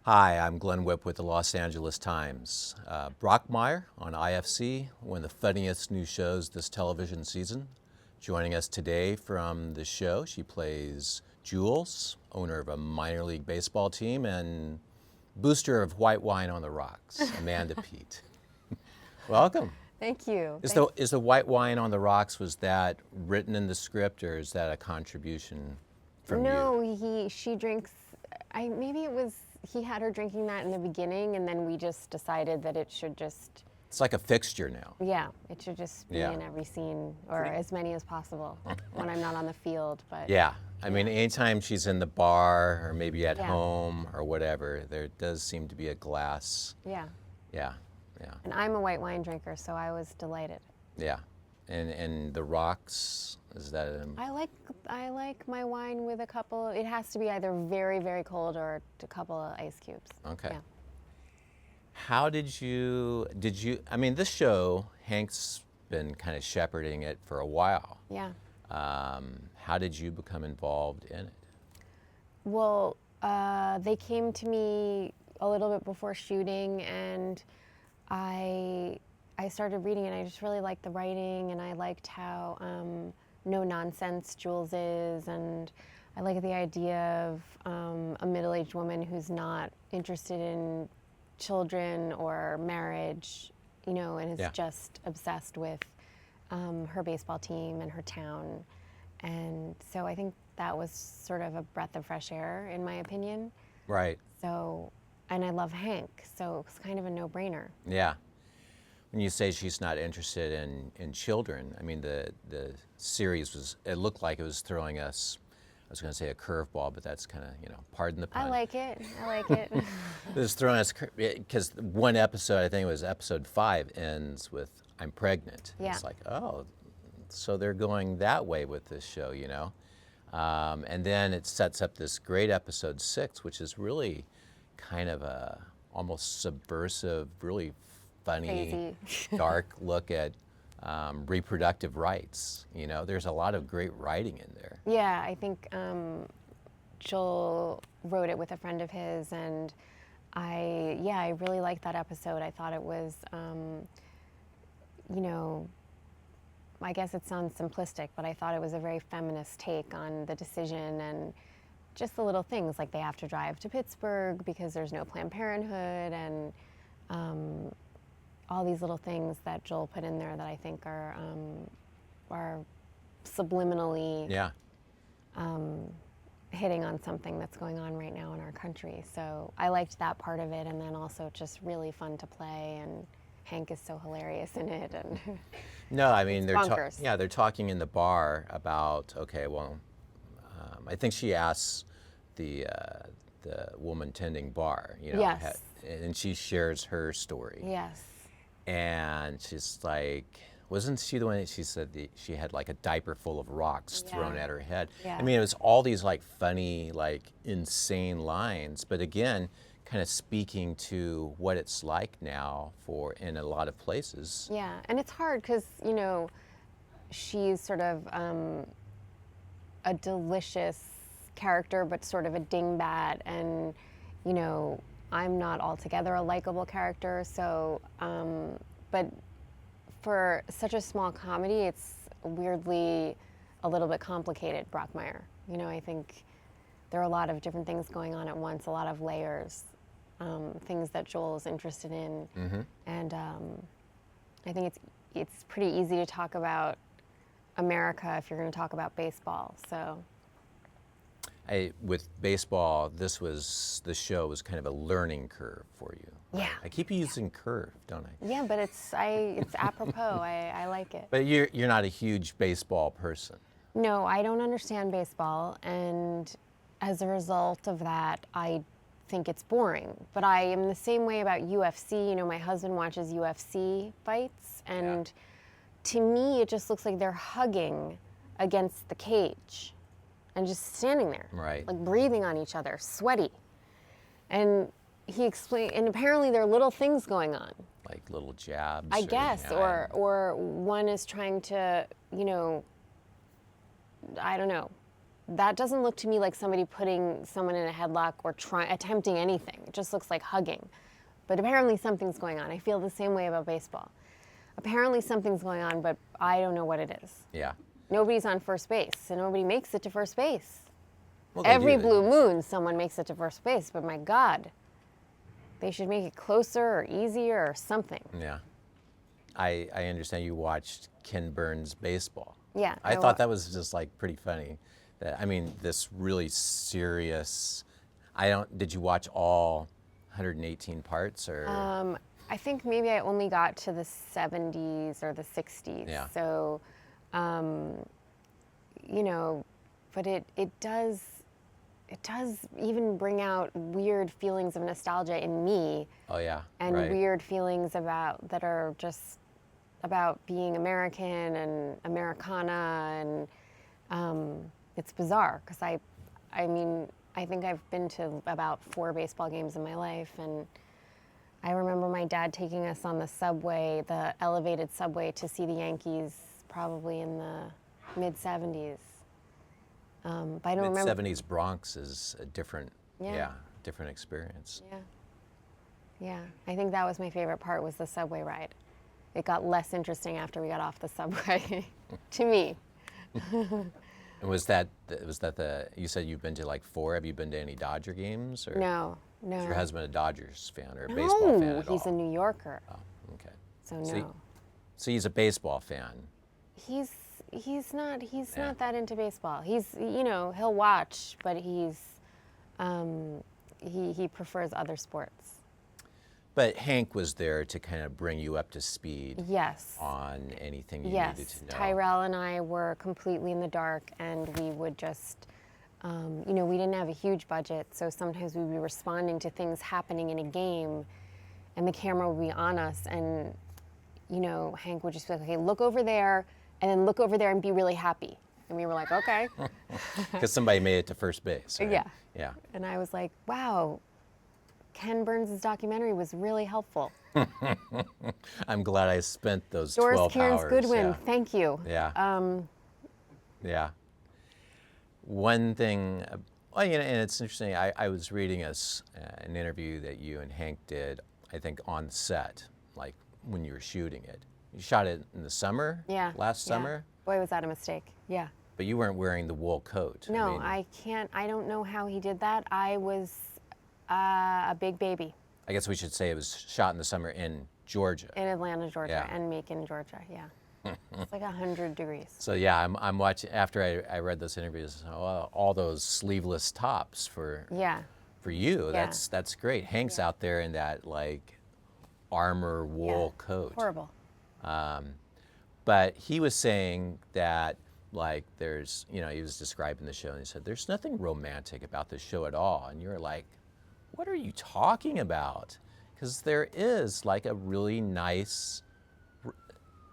Hi, I'm Glenn Whipp with the Los Angeles Times. Brockmire on IFC, one of the funniest new shows this television season. Joining us today from the show, she plays Jules, owner of a minor league baseball team and booster of white wine on the rocks, Amanda Peet. Welcome. Thank you. Is the white wine on the rocks, was that written in the script or is that a contribution from you? No, she drinks, maybe it was, he had her drinking that in the beginning and then we just decided that it should just, It's like a fixture now. yeah, it should just be Yeah. in every scene or as many as possible when I'm not on the field. But Yeah. I mean, anytime she's in the bar or maybe at Yeah. home or whatever, there does seem to be a glass. yeah. Yeah, yeah, And I'm a white wine drinker, so I was delighted. yeah. And the rocks, is that I like my wine with a couple, it has to be either very, very cold or a couple of ice cubes. okay. Yeah. How did you, I mean, this show, Hank's been kind of shepherding it for a while. Yeah. How did you become involved in it? Well, they came to me a little bit before shooting, and I started reading it. I just really liked the writing, and I liked how no nonsense Jules is, and I like the idea of a middle-aged woman who's not interested in children or marriage, and is Yeah. just obsessed with her baseball team and her town. And so I think that was sort of a breath of fresh air, in my opinion. Right. So, and I love Hank, so it's kind of a no-brainer. Yeah. When you say she's not interested in children, I mean, the series it looked like it was throwing us, I was going to say a curveball, but that's kind of, pardon the pun. I like it. It was throwing us, because one episode, I think it was episode 5, ends with I'm pregnant. Yeah. It's like, oh, so they're going that way with this show, and then it sets up this great episode 6, which is really kind of a almost subversive, really funny, dark look at reproductive rights. There's a lot of great writing in there. Yeah, I think Joel wrote it with a friend of his, and I really liked that episode. I thought it was, I guess it sounds simplistic, but I thought it was a very feminist take on the decision and just the little things like they have to drive to Pittsburgh because there's no Planned Parenthood, and all these little things that Joel put in there that I think are subliminally Yeah. hitting on something that's going on right now in our country. So I liked that part of it, and then also just really fun to play, and Hank is so hilarious in it. And No, I mean, bonkers. they're talking in the bar about, okay, well, I think she asks the woman tending bar, Yes. and she shares her story. Yes. And she's like, wasn't she the one that she said she had like a diaper full of rocks thrown Yeah. at her head? Yeah. I mean, it was all these like funny, like insane lines, but again, kind of speaking to what it's like now in a lot of places. Yeah, and it's hard because, she's sort of a delicious character, but sort of a dingbat, and, I'm not altogether a likable character, so, but for such a small comedy, it's weirdly a little bit complicated, Brockmire. I think there are a lot of different things going on at once, a lot of layers, things that Joel is interested in, and I think it's pretty easy to talk about America if you're going to talk about baseball. So, With baseball, the show was kind of a learning curve for you. Yeah. I keep using curve, don't I? yeah, but it's apropos. I like it. But you're not a huge baseball person. No, I don't understand baseball, and as a result of that, I think it's boring. But I am the same way about UFC. My husband watches UFC fights, and to me, it just looks like they're hugging against the cage and just standing there, Right. like breathing on each other, sweaty. And he explained, and apparently there are little things going on. Like little jabs. I guess, yeah, or one is trying to, I don't know, that doesn't look to me like somebody putting someone in a headlock or attempting anything. It just looks like hugging. But apparently something's going on. I feel the same way about baseball. Apparently something's going on, but I don't know what it is. Yeah. Nobody's on first base, and nobody makes it to first base. Well, they Every do. blue moon, someone makes it to first base, but my God, they should make it closer or easier or something. Yeah. I understand you watched Ken Burns' baseball. Yeah. I thought that was just like pretty funny. I mean, this really serious. Did you watch all 118 parts or? I think maybe I only got to the 70s or the 60s. Yeah. So, you know, but it does even bring out weird feelings of nostalgia in me. Oh yeah. And right. weird feelings that are just about being American and Americana, and it's bizarre because I mean, I think I've been to about 4 baseball games in my life, and I remember my dad taking us on the subway, the elevated subway, to see the Yankees probably in the mid-70s. But I don't remember. Mid-70s Bronx is a different, Yeah. different experience. Yeah. Yeah. I think that was my favorite part, was the subway ride. It got less interesting after we got off the subway, to me. And was that you said you've been to like 4? Have you been to any Dodger games or? No. Is your husband a Dodgers fan or a baseball fan No, at he's a all? New Yorker, Oh, okay. so So no. So he's a baseball fan. He's not Yeah. that into baseball. He's, you know, he'll watch, but he prefers other sports. But Hank was there to kind of bring you up to speed Yes. on anything you needed Yes. to know. Tyrell and I were completely in the dark, and we would just, you know, we didn't have a huge budget, so sometimes we'd be responding to things happening in a game, and the camera would be on us, and, you know, Hank would just be like, okay, look over there, and then look over there and be really happy. And we were like, okay. Because somebody made it to first base. Right? Yeah. Yeah. And I was like, wow, Ken Burns' documentary was really helpful. I'm glad I spent those Doris 12 Kearns hours. Goodwin, Yeah. thank you. Yeah. Yeah. One thing, well, you know, and it's interesting. I was reading an interview that you and Hank did, I think, on set, like when you were shooting it. You shot it in the summer. Yeah. Last yeah. summer. Boy, was that a mistake. Yeah. But you weren't wearing the wool coat. No, mean, I can't. I don't know how he did that. I was a big baby I guess we should say it was shot in the summer in Georgia. in Atlanta, Georgia, Yeah. and Macon, Georgia. Yeah. It's like 100 degrees. So yeah, I'm watching after I read those interviews. All those sleeveless tops for Yeah. you. Yeah. That's great. Hank's out there in that like armor wool Yeah. coat. Horrible. But he was saying that like there's, you know, he was describing the show and he said there's nothing romantic about this show at all. And you're like, what are you talking about? Because there is like a really nice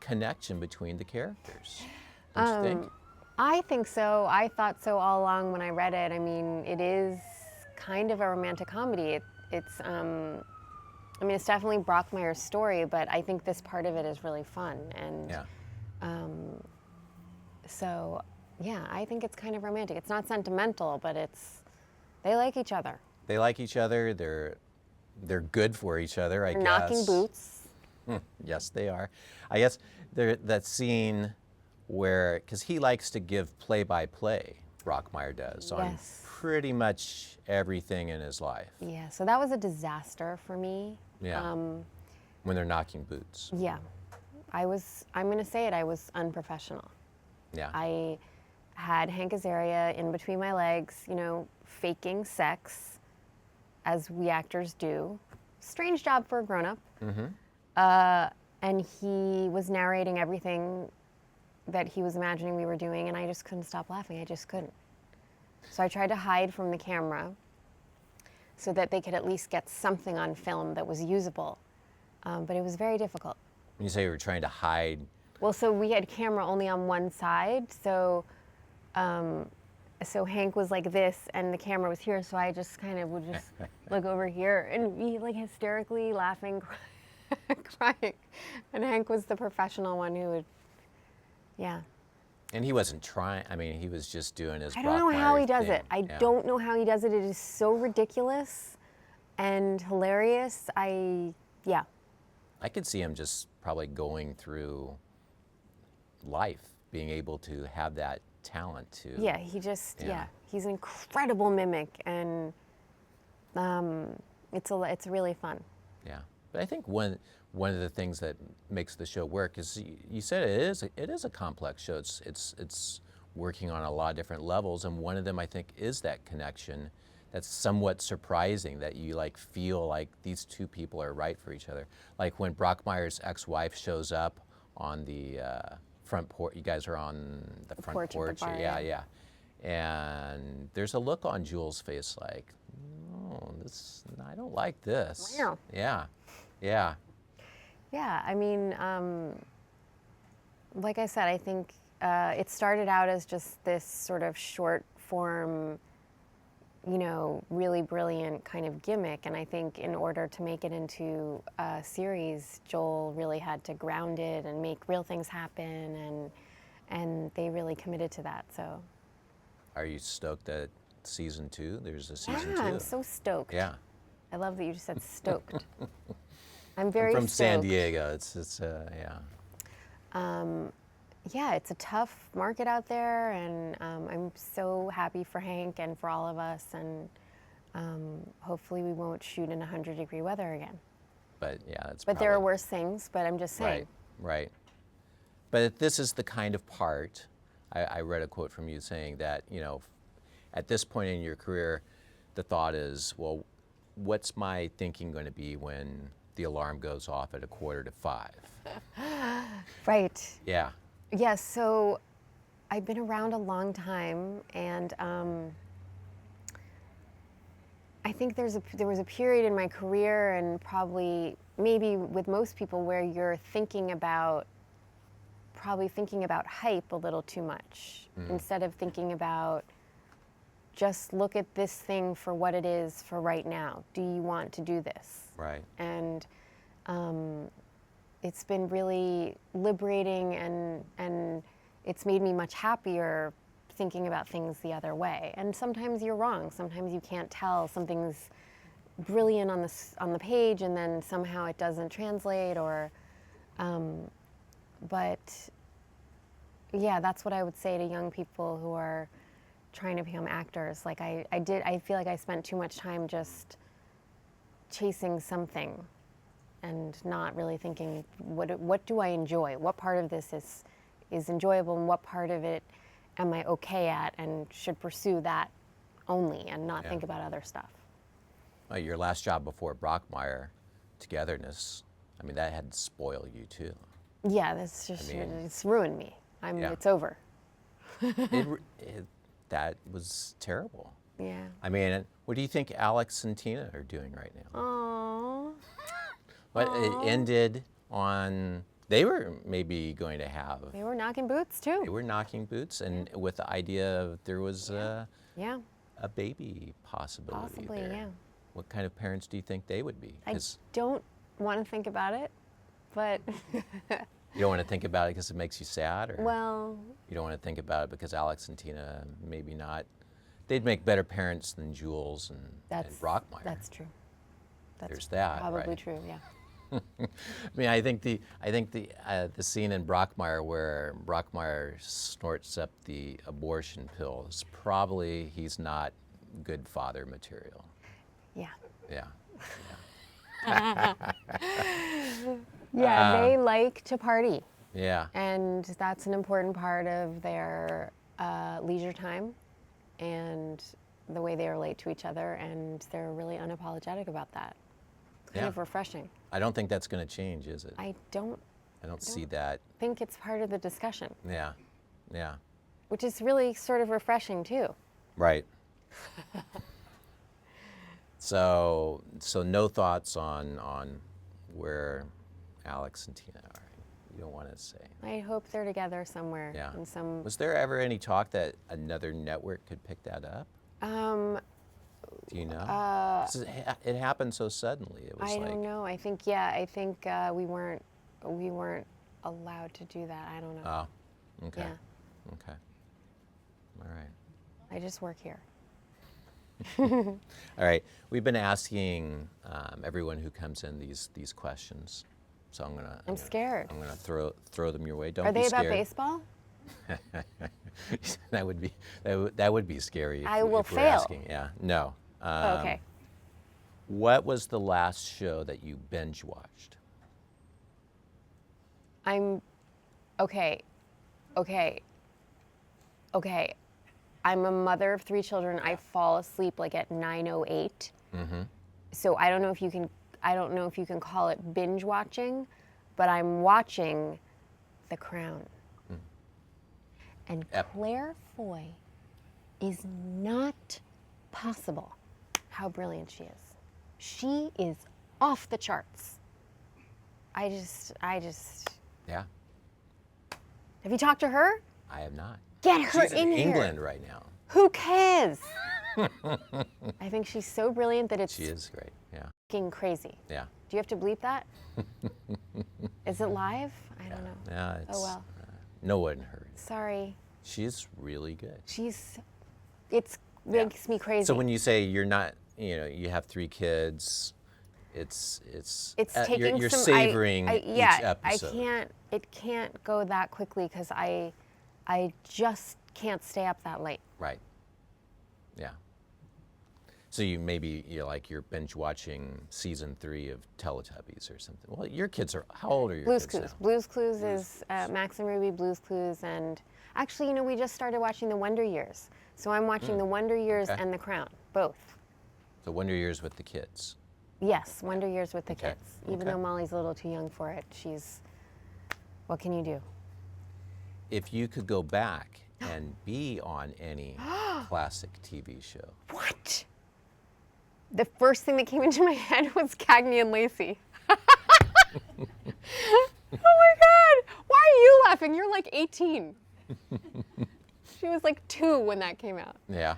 connection between the characters. Don't you think? I think so. I thought so all along when I read it. I mean, it is kind of a romantic comedy. It's, I mean, it's definitely Brockmire's story, but I think this part of it is really fun. And Yeah. so, yeah, I think it's kind of romantic. It's not sentimental, but they like each other. They like each other. They're good for each other, I They're guess. knocking boots. Yes, they are. I guess that scene where, because he likes to give play-by-play, Brockmire does, on Yes. pretty much everything in his life. Yeah, so that was a disaster for me. Yeah. When they're knocking boots. Yeah. I'm going to say it, I was unprofessional. Yeah. I had Hank Azaria in between my legs, you know, faking sex, as we actors do. Strange job for a grown-up. And he was narrating everything that he was imagining we were doing, and I just couldn't stop laughing. I just couldn't. So I tried to hide from the camera so that they could at least get something on film that was usable. But it was very difficult. When you say you were trying to hide, Well, so we had camera only on one side, so Hank was like this, and the camera was here, so I just kind of would just look over here and be like hysterically laughing, crying. And Hank was the professional one who would, yeah. And he wasn't trying. I mean, he was just doing his. I don't know how he does it. I Yeah. don't know how he does it. It is so ridiculous and hilarious. Yeah. I could see him just probably going through life, being able to have that talent to. Yeah, he just, Yeah. he's an incredible mimic, and it's really fun. Yeah, but I think one of the things that makes the show work is you said it is a complex show. It's working on a lot of different levels, and one of them I think is that connection. That's somewhat surprising that you like feel like these two people are right for each other. Like when Brockmire's ex-wife shows up on the front porch. You guys are on the front porch of the bar, yeah, yeah. And there's a look on Jules' face like, oh, I don't like this. Wow. Yeah, yeah. Yeah, I mean, like I said, I think it started out as just this sort of short form, really brilliant kind of gimmick. And I think in order to make it into a series, Joel really had to ground it and make real things happen. And they really committed to that. So. Are you stoked that season 2? There's a season 2. I'm so stoked. Yeah. I love that you just said stoked. I'm very I'm from San stoked. Diego. It's yeah. Yeah, it's a tough market out there, and I'm so happy for Hank and for all of us, and hopefully we won't shoot in 100-degree weather again. But yeah, that's. But there are worse things, but I'm just saying. Right. But this is the kind of part. I read a quote from you saying that at this point in your career, the thought is, well, what's my thinking going to be when the alarm goes off at 4:45? Right. Yeah. Yeah, so I've been around a long time, and I think there was a period in my career, and probably maybe with most people, where you're thinking about hype a little too much, instead of thinking about just look at this thing for what it is for right now. Do you want to do this? Right. And it's been really liberating, and it's made me much happier thinking about things the other way. And sometimes you're wrong. Sometimes you can't tell something's brilliant on the page, and then somehow it doesn't translate. But yeah, that's what I would say to young people who are trying to become actors. Like I feel like I spent too much time just chasing something and not really thinking, what do I enjoy? What part of this is enjoyable, and what part of it am I okay at and should pursue that only and not think about other stuff? Well, your last job before Brockmire, Togetherness, I mean, that had spoiled you too. Yeah, that's just, it's ruined me. It's over. That was terrible. Yeah. I mean, what do you think Alex and Tina are doing right now? Aww. But it ended on, they were maybe going to have. They were knocking boots too. They were knocking boots, and with the idea of there was a baby possibility Possibly, there. yeah. What kind of parents do you think they would be? I don't want to think about it, but you don't want to think about it because it makes you sad, or well, you don't want to think about it because Alex and Tina maybe not. They'd make better parents than Jules and Brockmire. That's true. There's that, probably right? true. Yeah. I mean, I think the scene in Brockmire where Brockmire snorts up the abortion pill is probably he's not good father material. Yeah. Yeah. Yeah, they like to party, Yeah. and that's an important part of their leisure time and the way they relate to each other, and they're really unapologetic about that. It's kind of refreshing. I don't think that's going to change, is it? I don't see that. think it's part of the discussion, Yeah. Yeah. which is really sort of refreshing too. Right. So no thoughts on where Alex and Tina are. You don't want to say. I hope they're together somewhere. Yeah. In some. Was there ever any talk that another network could pick that up? Do you know? 'Cause it happened so suddenly. It was I don't know. I think we weren't allowed to do that. I don't know. Oh, okay. Yeah. Okay. All right. I just work here. All right. We've been asking everyone who comes in these questions, so I'm scared. I'm gonna throw them your way. Don't Are be they scared. about baseball? that would be scary. If, I will if we're fail. asking. Yeah. No. Oh, okay. What was the last show that you binge watched? Okay. I'm a mother of 3 children. I fall asleep like at 9:08. So I don't know if you can call it binge watching, but I'm watching The Crown. And Claire Foy is not possible how brilliant she is. She is off the charts. I just. Yeah. Have you talked to her? I have not. Get her She's in in here. England right now. Who cares? I think she's so brilliant that it's She is great. Yeah. fucking crazy. Yeah. Do you have to bleep that? Is it live? I don't know. Yeah. It's, Oh well. no one heard. Sorry. She's really good. It makes me crazy. So when you say you're not, you have 3 kids, it's taking you're some savoring each episode. It can't go that quickly because I just can't stay up that late. Right. Yeah. So you're binge watching season 3 of Teletubbies or something. Well, your kids are, how old are your Blue's kids Clues. now? Blue's Clues is Max and Ruby, Blue's Clues, and actually, we just started watching The Wonder Years. So I'm watching The Wonder Years and The Crown, both. The Wonder Years with the kids. Yes, Wonder Years with the Okay. kids. Even Okay. though Molly's a little too young for it, what can you do? If you could go back and be on any classic TV show, What? The first thing that came into my head was Cagney and Lacey. Oh my God! Why are you laughing? You're like 18. She was like 2 when that came out. yeah.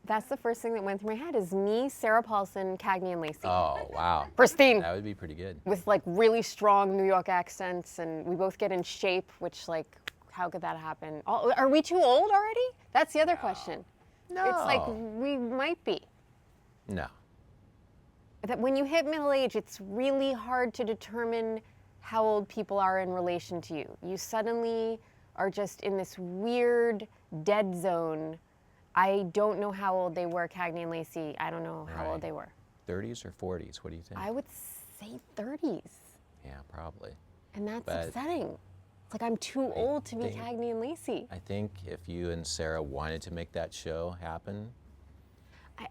That's the first thing that went through my head is me, Sarah Paulson, Cagney and Lacey. Oh, wow. Pristine. That would be pretty good. With like really strong New York accents, and we both get in shape, which how could that happen? Are we too old already? That's the other question. No. It's like we might be. No. That when you hit middle age, it's really hard to determine how old people are in relation to you. You suddenly are just in this weird dead zone. I don't know how old they were, Cagney and Lacey. I don't know how old they were. 30s or 40s? What do you think? I would say 30s. Yeah, probably. And that's But upsetting. It's like I'm too old to be think- Cagney and Lacey. I think if you and Sarah wanted to make that show happen,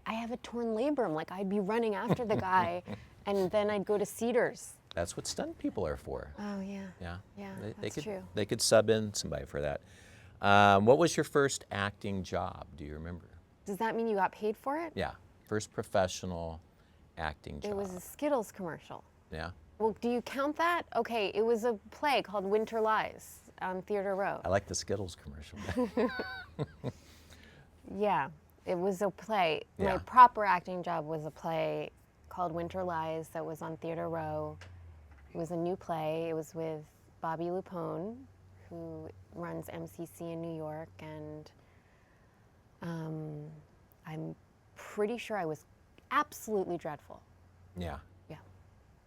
I have a torn labrum. Like I'd be running after the guy, and then I'd go to Cedars. that's what stunt people are for. Oh yeah. Yeah. Yeah, They that's could, true. They could sub in somebody for that. What was your first acting job? Do you remember? Does that mean you got paid for it? Yeah. First professional acting job. It was a Skittles commercial. Yeah. Well, do you count that? Okay, it was a play called Winter Lies on Theater Row. I like the Skittles commercial. Yeah, it was a play. My Yeah. proper acting job was a play called Winter Lies that was on Theater Row. It was a new play. It was with Bobby Lupone, who runs MCC in New York, and I'm pretty sure I was absolutely dreadful. Yeah. Yeah,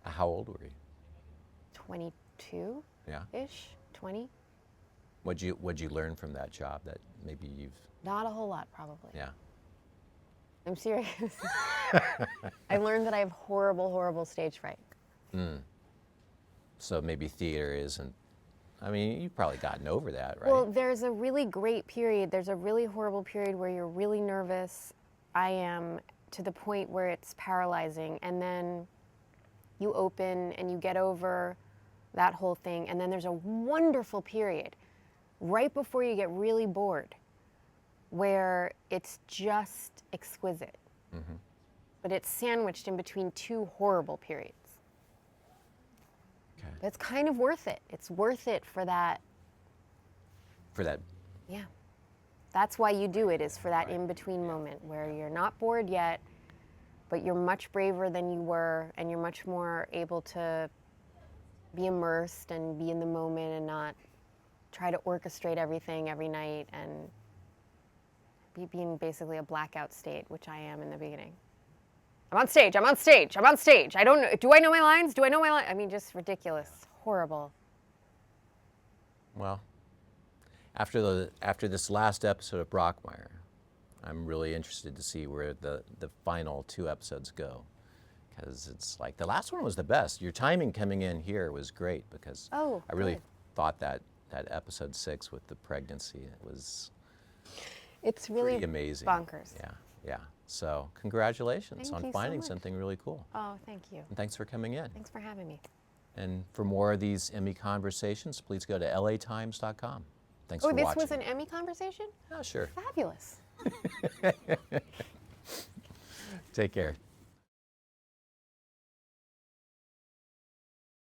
How old were you? 22-ish, Yeah. 20. What'd you learn from that job that maybe you've? Not a whole lot, probably. Yeah. I'm serious. I learned that I have horrible, horrible stage fright. So maybe theater isn't. I mean, you've probably gotten over that, right? Well, there's a really great period. There's a really horrible period where you're really nervous. I am, to the point where it's paralyzing. And then you open and you get over that whole thing. And then there's a wonderful period right before you get really bored where it's just exquisite. But it's sandwiched in between 2 horrible periods. Okay. But it's kind of worth it. It's worth it for that. For that. Yeah. That's why you do it, is for that in-between moment where you're not bored yet, but you're much braver than you were, and you're much more able to be immersed and be in the moment and not try to orchestrate everything every night and being basically a blackout state, which I am in the beginning. I'm on stage, I'm on stage, I'm on stage. I don't know, do I know my lines? Do I know my lines? I mean, just ridiculous, horrible. Well, after this last episode of Brockmire, I'm really interested to see where the final 2 episodes go. Because it's like, the last one was the best. Your timing coming in here was great because I really good. thought that episode 6 with the pregnancy, It's really pretty amazing. bonkers. Yeah. So congratulations Thank on you so finding much. something really cool. Oh, thank you. And thanks for coming in. Thanks for having me. And for more of these Emmy conversations, please go to latimes.com. Thanks for Oh, this watching. was an Emmy conversation? Oh, sure. Fabulous. Take care.